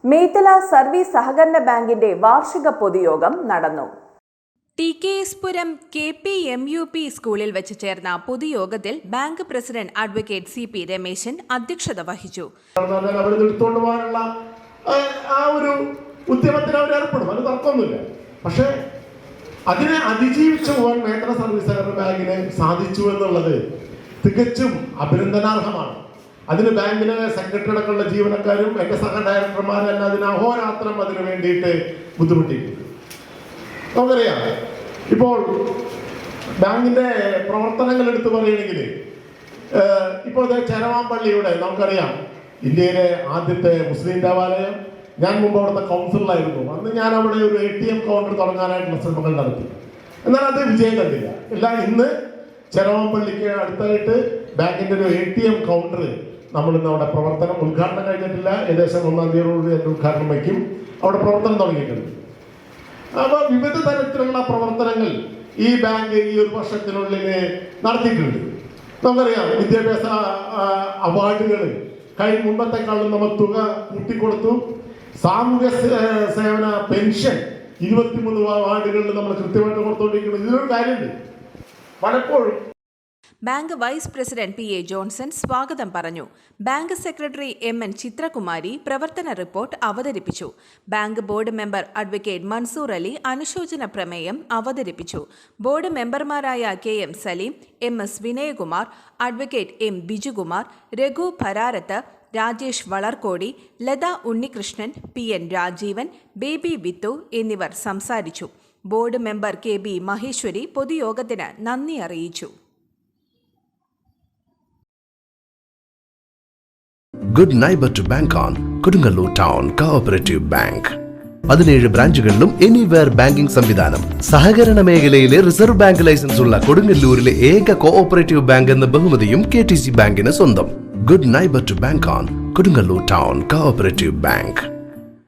Methala service സഹകരണ ബാങ്കിന്റെ വാർഷിക പൊതുയോഗം നടന്നു. TKS പുരം KPMUP സ്കൂളിൽ വെച്ച് ചേർന്ന പൊതുയോഗത്തിൽ bank president advocate CP Rameshan അധ്യക്ഷത വഹിച്ചു. പക്ഷേ അതിനെ അതിജീവിച്ചു പോകാൻ മേത്തല സർവീസ് സഹകരണ ബാങ്കിന് സാധിച്ചു എന്നുള്ളത് തികച്ചും അഭിനന്ദനാർഹമാണ്. അതിന് ബാങ്കിലെ സെക്രട്ടറി അടക്കമുള്ള ജീവനക്കാരും എന്റെ സഹ ഡയറക്ടർമാരെല്ലാം അതിന് അഹോരാത്രം അതിനു വേണ്ടിയിട്ട് ബുദ്ധിമുട്ടിയിട്ടുണ്ട്. നമുക്കറിയാം, ഇപ്പോൾ ബാങ്കിന്റെ പ്രവർത്തനങ്ങൾ എടുത്തു പറയുകയാണെങ്കിൽ ഇപ്പോഴത്തെ ചെരവാമ്പള്ളിയുടെ നമുക്കറിയാം ഇന്ത്യയിലെ ആദ്യത്തെ മുസ്ലിം ദേവാലയം. ഞാൻ മുമ്പ് അവിടുത്തെ കൗൺസിലറായിരുന്നു. അന്ന് ഞാൻ അവിടെ ഒരു ATM കൗണ്ടർ തുടങ്ങാനായിട്ടുള്ള ശ്രമങ്ങൾ നടത്തി. എന്നാൽ അത് വിജയം കണ്ടില്ല. ഇന്ന് ചെരവാമ്പള്ളിക്ക് അടുത്തായിട്ട് ബാങ്കിന്റെ ഒരു ATM കൗണ്ടർ നമ്മളിന്ന് അവിടെ പ്രവർത്തനം ഉദ്ഘാടനം കഴിഞ്ഞിട്ടില്ല. ഏകദേശം 1-ാം തീയതിയോടുകൂടി അതിന്റെ ഉദ്ഘാടനം വയ്ക്കും. അവിടെ പ്രവർത്തനം തുടങ്ങിയിട്ടുണ്ട്. അപ്പോൾ വിവിധ തരത്തിലുള്ള പ്രവർത്തനങ്ങൾ ഈ ബാങ്ക് ഈ ഒരു വർഷത്തിനുള്ളിൽ നടത്തിയിട്ടുണ്ട്. നമുക്കറിയാം, വിദ്യാഭ്യാസ അവാർഡുകൾ മുമ്പത്തെക്കാളും നമ്മൾ തുക കൂട്ടിക്കൊടുത്തു. സാമൂഹ്യ സേവന പെൻഷൻ 23 അവാർഡുകളിൽ നമ്മൾ കൃത്യമായിട്ട് കൊടുത്തുകൊണ്ടിരിക്കുന്നത്. ഇതിനൊരു കാര്യമുണ്ട്. പലപ്പോഴും bank vice president PA Johnson സ്വാഗതം പറഞ്ഞു. ബാങ്ക് സെക്രട്ടറി MN ചിത്രകുമാരി പ്രവർത്തന റിപ്പോർട്ട് അവതരിപ്പിച്ചു. Bank board member advocate Mansoor Ali അനുശോചന പ്രമേയം അവതരിപ്പിച്ചു. ബോർഡ് മെമ്പർമാരായ KM Saleem, MS Vinayakumar, advocate M Bijukumar, Raghu Bhararath, Rajesh Valarkkodi, Latha Unnikrishnan, PN Rajeevan, Baby Vithu എന്നിവർ സംസാരിച്ചു. ബോർഡ് മെമ്പർ KB മഹേശ്വരി പൊതുയോഗത്തിന് നന്ദി അറിയിച്ചു. Good neighbour to bank on Kodungallur town cooperative bank. 17 ബ്രാഞ്ചുകളിലും എനിവെയർ ബാങ്കിംഗ് സംവിധാനം. സഹകരണ മേഖലയിലെ റിസർവ് ബാങ്ക് ലൈസൻസ് ഉള്ള കൊടുങ്ങല്ലൂരിലെ ഏക കോഓപ്പറേറ്റീവ് ബാങ്ക് എന്ന ബഹുമതിയും KTC ബാങ്കിന് സ്വന്തം. Good neighbour to bank on Kodungallur town cooperative bank.